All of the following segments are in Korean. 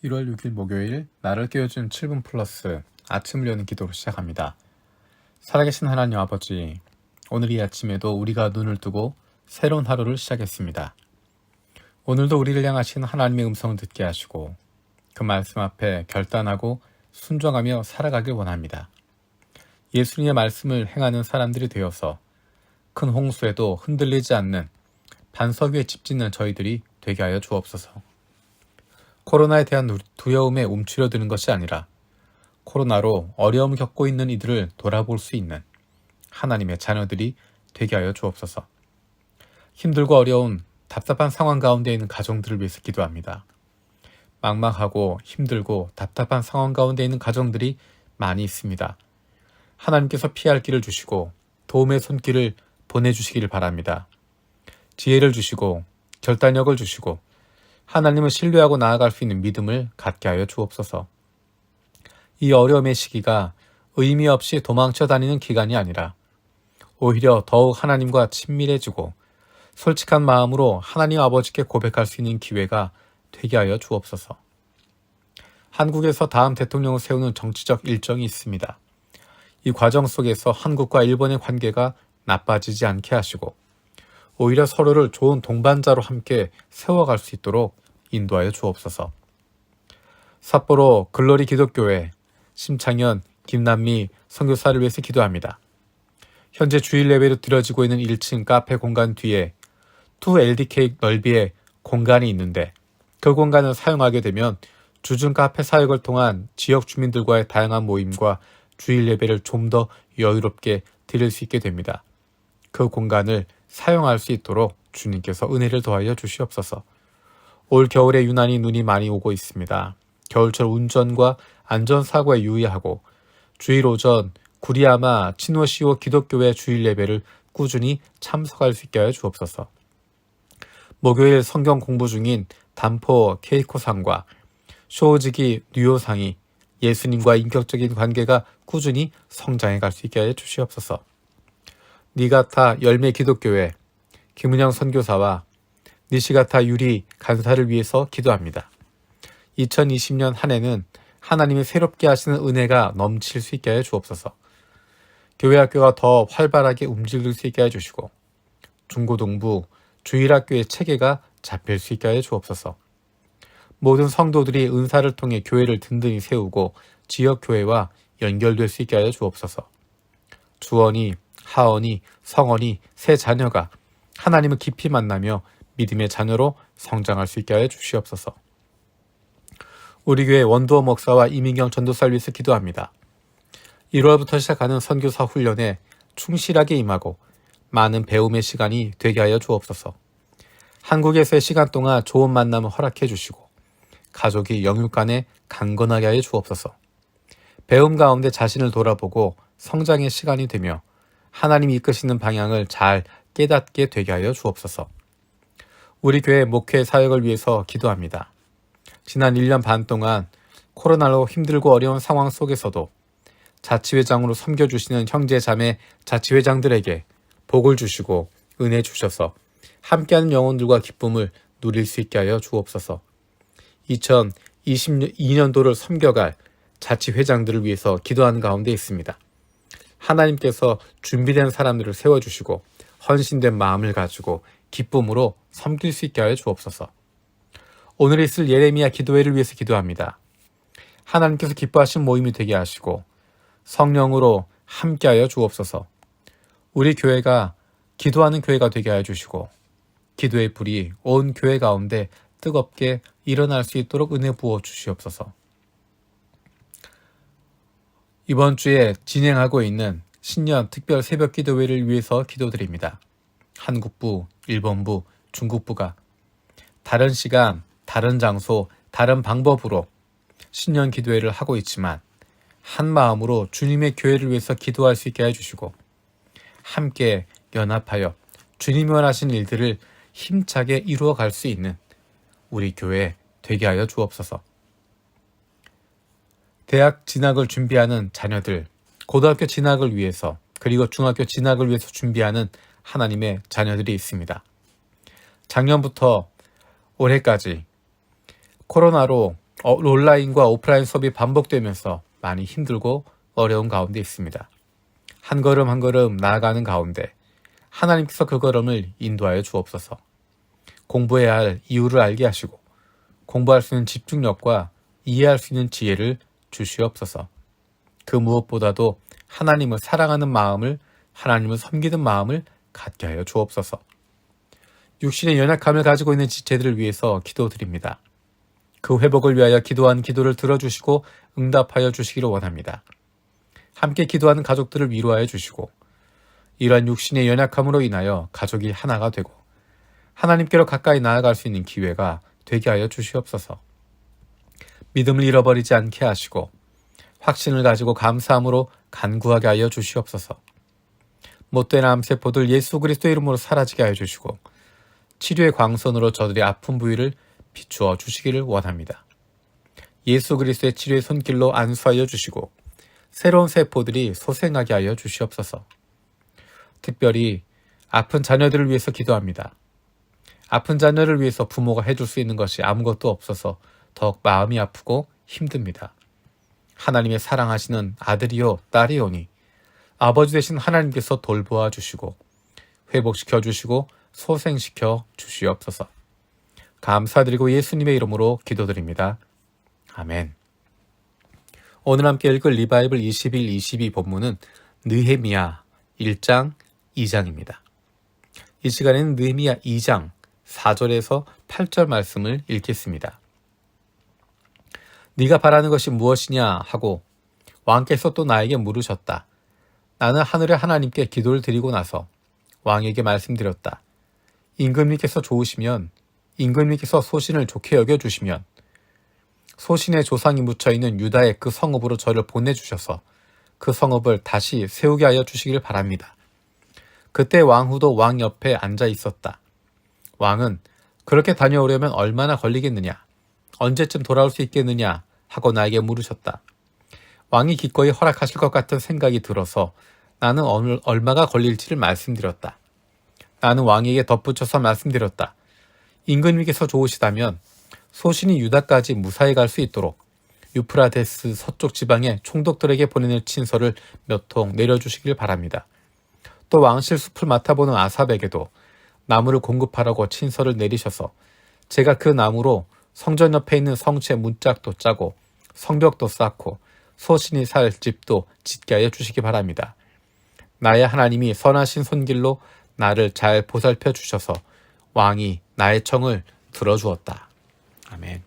1월 6일 목요일 나를 깨워준 7분 플러스 아침을 여는 기도로 시작합니다. 살아계신 하나님 아버지, 오늘 이 아침에도 우리가 눈을 뜨고 새로운 하루를 시작했습니다. 오늘도 우리를 향하신 하나님의 음성을 듣게 하시고 그 말씀 앞에 결단하고 순종하며 살아가길 원합니다. 예수님의 말씀을 행하는 사람들이 되어서 큰 홍수에도 흔들리지 않는 반석 위에 집 짓는 저희들이 되게 하여 주옵소서. 코로나에 대한 두려움에 움츠려드는 것이 아니라 코로나로 어려움을 겪고 있는 이들을 돌아볼 수 있는 하나님의 자녀들이 되게 하여 주옵소서. 힘들고 어려운 답답한 상황 가운데 있는 가정들을 위해서 기도합니다. 막막하고 힘들고 답답한 상황 가운데 있는 가정들이 많이 있습니다. 하나님께서 피할 길을 주시고 도움의 손길을 보내주시기를 바랍니다. 지혜를 주시고 결단력을 주시고 하나님을 신뢰하고 나아갈 수 있는 믿음을 갖게 하여 주옵소서. 이 어려움의 시기가 의미 없이 도망쳐 다니는 기간이 아니라 오히려 더욱 하나님과 친밀해지고 솔직한 마음으로 하나님 아버지께 고백할 수 있는 기회가 되게 하여 주옵소서. 한국에서 다음 대통령을 세우는 정치적 일정이 있습니다. 이 과정 속에서 한국과 일본의 관계가 나빠지지 않게 하시고 오히려 서로를 좋은 동반자로 함께 세워갈 수 있도록 인도하여 주옵소서. 삿포로 글로리 기독교회 심창현, 김남미 선교사를 위해서 기도합니다. 현재 주일 예배로 드려지고 있는 1층 카페 공간 뒤에 2LDK 넓이의 공간이 있는데 그 공간을 사용하게 되면 주중 카페 사역을 통한 지역 주민들과의 다양한 모임과 주일 예배를 좀 더 여유롭게 드릴 수 있게 됩니다. 그 공간을 사용할 수 있도록 주님께서 은혜를 더하여 주시옵소서. 올 겨울에 유난히 눈이 많이 오고 있습니다. 겨울철 운전과 안전사고에 유의하고 주일 오전 구리야마 치노시오 기독교회 주일 예배를 꾸준히 참석할 수 있게 하여 주옵소서. 목요일 성경 공부 중인 단포 케이코상과 쇼지기 뉴요상이 예수님과 인격적인 관계가 꾸준히 성장해 갈 수 있게 하여 주시옵소서. 니가타 열매 기독교회 김은영 선교사와 니시가타 유리 간사를 위해서 기도합니다. 2020년 한 해는 하나님이 새롭게 하시는 은혜가 넘칠 수 있게 하여 주옵소서. 교회 학교가 더 활발하게 움직일 수 있게 해주시고 중고등부 주일학교의 체계가 잡힐 수 있게 하여 주옵소서. 모든 성도들이 은사를 통해 교회를 든든히 세우고 지역교회와 연결될 수 있게 하여 주옵소서. 주언이, 하언이, 성언이, 세 자녀가 하나님을 깊이 만나며 믿음의 자녀로 성장할 수 있게 하여 주시옵소서. 우리 교회 원두어 목사와 이민경 전도사를 위해서 기도합니다. 1월부터 시작하는 선교사 훈련에 충실하게 임하고 많은 배움의 시간이 되게 하여 주옵소서. 한국에서의 시간 동안 좋은 만남을 허락해 주시고 가족이 영육간에 강건하게 하여 주옵소서. 배움 가운데 자신을 돌아보고 성장의 시간이 되며 하나님이 이끄시는 방향을 잘 깨닫게 되게 하여 주옵소서. 우리 교회 목회 사역을 위해서 기도합니다. 지난 1년 반 동안 코로나로 힘들고 어려운 상황 속에서도 자치회장으로 섬겨주시는 형제 자매 자치회장들에게 복을 주시고 은혜 주셔서 함께하는 영혼들과 기쁨을 누릴 수 있게 하여 주옵소서. 2022년도를 섬겨갈 자치회장들을 위해서 기도하는 가운데 있습니다. 하나님께서 준비된 사람들을 세워주시고 헌신된 마음을 가지고 기쁨으로 섬길 수 있게 하여 주옵소서. 오늘 있을 예레미야 기도회를 위해서 기도합니다. 하나님께서 기뻐하신 모임이 되게 하시고 성령으로 함께하여 주옵소서. 우리 교회가 기도하는 교회가 되게 하여 주시고 기도의 불이 온 교회 가운데 뜨겁게 일어날 수 있도록 은혜 부어 주시옵소서. 이번 주에 진행하고 있는 신년 특별 새벽 기도회를 위해서 기도드립니다. 한국부, 일본부, 중국부가 다른 시간, 다른 장소, 다른 방법으로 신년 기도회를 하고 있지만 한 마음으로 주님의 교회를 위해서 기도할 수 있게 해주시고 함께 연합하여 주님이 원하신 일들을 힘차게 이루어갈 수 있는 우리 교회 되게 하여 주옵소서. 대학 진학을 준비하는 자녀들, 고등학교 진학을 위해서 그리고 중학교 진학을 위해서 준비하는 하나님의 자녀들이 있습니다. 작년부터 올해까지 코로나로 온라인과 오프라인 수업이 반복되면서 많이 힘들고 어려운 가운데 있습니다. 한 걸음 한 걸음 나아가는 가운데 하나님께서 그 걸음을 인도하여 주옵소서. 공부해야 할 이유를 알게 하시고 공부할 수 있는 집중력과 이해할 수 있는 지혜를 주시옵소서. 그 무엇보다도 하나님을 사랑하는 마음을, 하나님을 섬기는 마음을 갖게 하여 주옵소서. 육신의 연약함을 가지고 있는 지체들을 위해서 기도드립니다. 그 회복을 위하여 기도한 기도를 들어주시고 응답하여 주시기를 원합니다. 함께 기도하는 가족들을 위로하여 주시고 이러한 육신의 연약함으로 인하여 가족이 하나가 되고 하나님께로 가까이 나아갈 수 있는 기회가 되게 하여 주시옵소서. 믿음을 잃어버리지 않게 하시고 확신을 가지고 감사함으로 간구하게 하여 주시옵소서. 못된 암세포들 예수 그리스도 이름으로 사라지게 하여 주시고 치료의 광선으로 저들의 아픈 부위를 비추어 주시기를 원합니다. 예수 그리스도의 치료의 손길로 안수하여 주시고 새로운 세포들이 소생하게 하여 주시옵소서. 특별히 아픈 자녀들을 위해서 기도합니다. 아픈 자녀를 위해서 부모가 해줄 수 있는 것이 아무것도 없어서 더욱 마음이 아프고 힘듭니다. 하나님의 사랑하시는 아들이요 딸이오니 아버지 되신 하나님께서 돌보아 주시고 회복시켜 주시고 소생시켜 주시옵소서. 감사드리고 예수님의 이름으로 기도드립니다. 아멘. 오늘 함께 읽을 리바이블 21, 22 본문은 느헤미야 1장, 2장입니다. 이 시간에는 느헤미야 2장 4절에서 8절 말씀을 읽겠습니다. 네가 바라는 것이 무엇이냐 하고 왕께서 또 나에게 물으셨다. 나는 하늘의 하나님께 기도를 드리고 나서 왕에게 말씀드렸다. 임금님께서 좋으시면 임금님께서 소신을 좋게 여겨주시면 소신의 조상이 묻혀있는 유다의 그 성읍으로 저를 보내주셔서 그 성읍을 다시 세우게 하여 주시길 바랍니다. 그때 왕후도 왕 옆에 앉아 있었다. 왕은 그렇게 다녀오려면 얼마나 걸리겠느냐? 언제쯤 돌아올 수 있겠느냐? 하고 나에게 물으셨다. 왕이 기꺼이 허락하실 것 같은 생각이 들어서 나는 얼마가 걸릴지를 말씀드렸다. 나는 왕에게 덧붙여서 말씀드렸다. 임금님께서 좋으시다면 소신이 유다까지 무사히 갈 수 있도록 유프라데스 서쪽 지방의 총독들에게 보내는 친서를 몇 통 내려주시길 바랍니다. 또 왕실 숲을 맡아보는 아삽에게도 나무를 공급하라고 친서를 내리셔서 제가 그 나무로 성전 옆에 있는 성체 문짝도 짜고 성벽도 쌓고 소신이 살 집도 짓게 하여 주시기 바랍니다. 나의 하나님이 선하신 손길로 나를 잘 보살펴 주셔서 왕이 나의 청을 들어주었다. 아멘.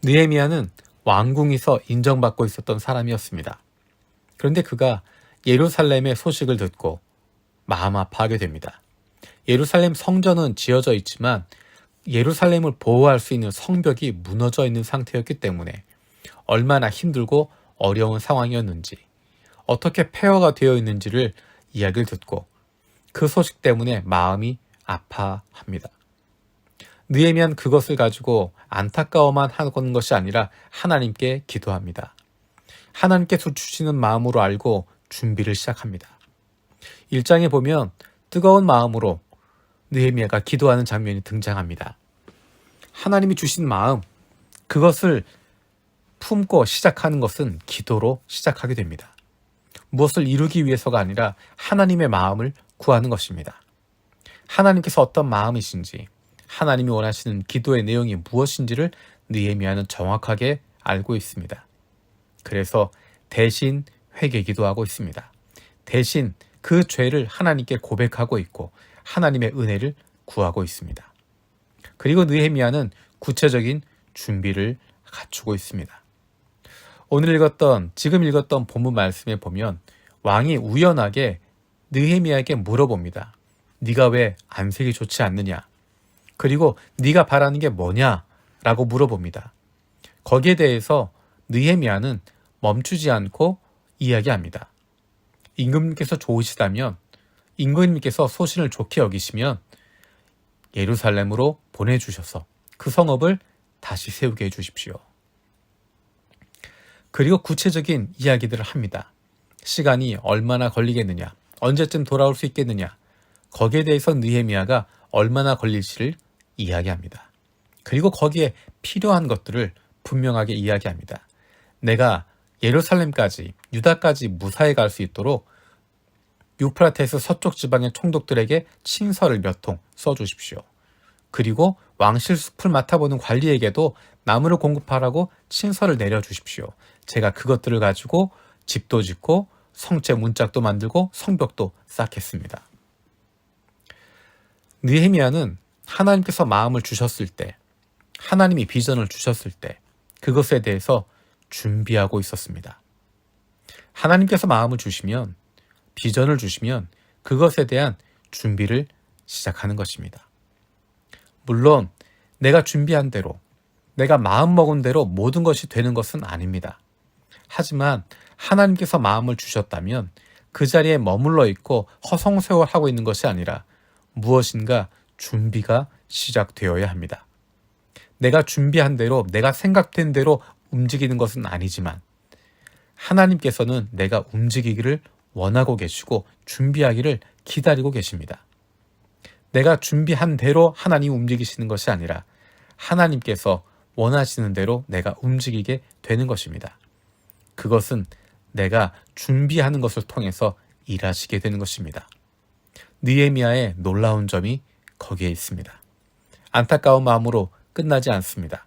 느헤미야는 왕궁에서 인정받고 있었던 사람이었습니다. 그런데 그가 예루살렘의 소식을 듣고 마음 아파하게 됩니다. 예루살렘 성전은 지어져 있지만 예루살렘을 보호할 수 있는 성벽이 무너져 있는 상태였기 때문에 얼마나 힘들고 어려운 상황이었는지 어떻게 폐허가 되어 있는지를 이야기를 듣고 그 소식 때문에 마음이 아파합니다. 느헤미야는 그것을 가지고 안타까워만 하는 것이 아니라 하나님께 기도합니다. 하나님께서 주시는 마음으로 알고 준비를 시작합니다. 1장에 보면 뜨거운 마음으로 느헤미야가 기도하는 장면이 등장합니다. 하나님이 주신 마음, 그것을 품고 시작하는 것은 기도로 시작하게 됩니다. 무엇을 이루기 위해서가 아니라 하나님의 마음을 구하는 것입니다. 하나님께서 어떤 마음이신지, 하나님이 원하시는 기도의 내용이 무엇인지를 느헤미야는 정확하게 알고 있습니다. 그래서 대신 회개기도하고 있습니다. 대신 그 죄를 하나님께 고백하고 있고 하나님의 은혜를 구하고 있습니다. 그리고 느헤미야는 구체적인 준비를 갖추고 있습니다. 지금 읽었던 본문 말씀에 보면 왕이 우연하게 느헤미야에게 물어봅니다. 네가 왜 안색이 좋지 않느냐? 그리고 네가 바라는 게 뭐냐? 라고 물어봅니다. 거기에 대해서 느헤미야는 멈추지 않고 이야기합니다. 임금님께서 좋으시다면, 임금님께서 소신을 좋게 여기시면 예루살렘으로 보내주셔서 그 성읍을 다시 세우게 해주십시오. 그리고 구체적인 이야기들을 합니다. 시간이 얼마나 걸리겠느냐, 언제쯤 돌아올 수 있겠느냐, 거기에 대해서 느헤미야가 얼마나 걸릴지를 이야기합니다. 그리고 거기에 필요한 것들을 분명하게 이야기합니다. 내가 예루살렘까지, 유다까지 무사히 갈 수 있도록 유프라테스 서쪽 지방의 총독들에게 친서를 몇 통 써주십시오. 그리고 왕실 숲을 맡아보는 관리에게도 나무를 공급하라고 친서를 내려주십시오. 제가 그것들을 가지고 집도 짓고 성체 문짝도 만들고 성벽도 쌓겠습니다. 느헤미야는 하나님께서 마음을 주셨을 때, 하나님이 비전을 주셨을 때 그것에 대해서 준비하고 있었습니다. 하나님께서 마음을 주시면, 비전을 주시면 그것에 대한 준비를 시작하는 것입니다. 물론 내가 준비한 대로, 내가 마음먹은 대로 모든 것이 되는 것은 아닙니다. 하지만 하나님께서 마음을 주셨다면 그 자리에 머물러 있고 허송세월하고 있는 것이 아니라 무엇인가 준비가 시작되어야 합니다. 내가 준비한 대로, 내가 생각된 대로 움직이는 것은 아니지만 하나님께서는 내가 움직이기를 원하고 계시고 준비하기를 기다리고 계십니다. 내가 준비한 대로 하나님이 움직이시는 것이 아니라 하나님께서 원하시는 대로 내가 움직이게 되는 것입니다. 그것은 내가 준비하는 것을 통해서 일하시게 되는 것입니다. 느헤미야의 놀라운 점이 거기에 있습니다. 안타까운 마음으로 끝나지 않습니다.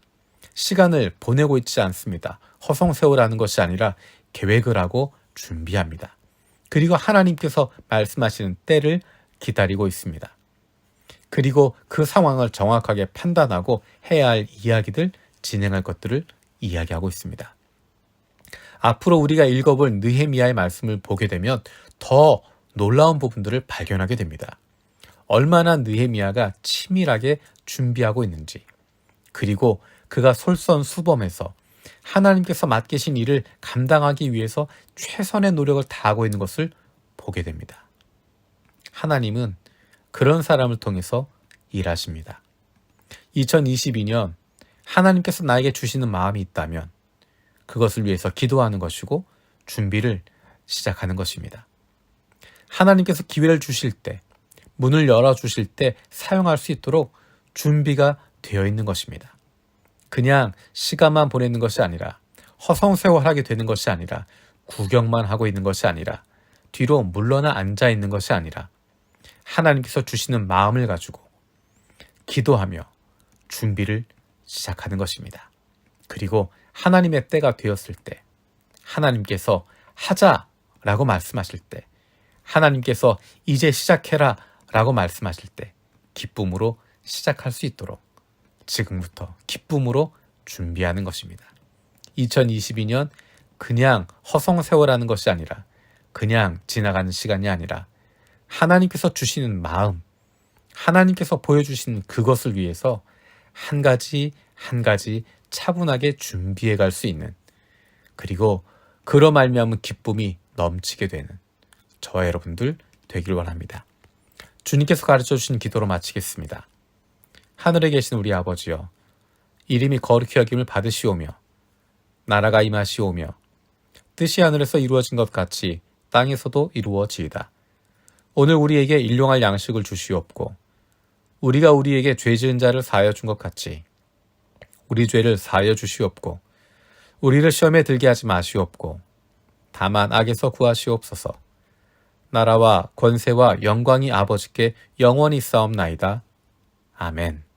시간을 보내고 있지 않습니다. 허송세월하는 것이 아니라 계획을 하고 준비합니다. 그리고 하나님께서 말씀하시는 때를 기다리고 있습니다. 그리고 그 상황을 정확하게 판단하고 해야 할 이야기들, 진행할 것들을 이야기하고 있습니다. 앞으로 우리가 읽어볼 느헤미야의 말씀을 보게 되면 더 놀라운 부분들을 발견하게 됩니다. 얼마나 느헤미야가 치밀하게 준비하고 있는지, 그리고 그가 솔선수범해서 하나님께서 맡기신 일을 감당하기 위해서 최선의 노력을 다하고 있는 것을 보게 됩니다. 하나님은 그런 사람을 통해서 일하십니다. 2022년 하나님께서 나에게 주시는 마음이 있다면 그것을 위해서 기도하는 것이고 준비를 시작하는 것입니다. 하나님께서 기회를 주실 때, 문을 열어주실 때 사용할 수 있도록 준비가 되어 있는 것입니다. 그냥 시간만 보내는 것이 아니라, 허송세월하게 되는 것이 아니라, 구경만 하고 있는 것이 아니라, 뒤로 물러나 앉아 있는 것이 아니라 하나님께서 주시는 마음을 가지고 기도하며 준비를 시작하는 것입니다. 그리고 하나님의 때가 되었을 때, 하나님께서 하자라고 말씀하실 때, 하나님께서 이제 시작해라 라고 말씀하실 때 기쁨으로 시작할 수 있도록 지금부터 기쁨으로 준비하는 것입니다. 2022년 그냥 허송세월하는 것이 아니라, 그냥 지나가는 시간이 아니라 하나님께서 주시는 마음, 하나님께서 보여주시는 그것을 위해서 한 가지 한 가지 차분하게 준비해 갈 수 있는, 그리고 그로 말미암은 기쁨이 넘치게 되는 저와 여러분들 되길 원합니다. 주님께서 가르쳐 주신 기도로 마치겠습니다. 하늘에 계신 우리 아버지여, 이름이 거룩히 여김을 받으시오며 나라가 임하시오며 뜻이 하늘에서 이루어진 것 같이 땅에서도 이루어지이다. 오늘 우리에게 일용할 양식을 주시옵고 우리가 우리에게 죄 지은 자를 사하여 준 것 같이 우리 죄를 사하여 주시옵고 우리를 시험에 들게 하지 마시옵고 다만 악에서 구하시옵소서. 나라와 권세와 영광이 아버지께 영원히 있사옵나이다. 아멘.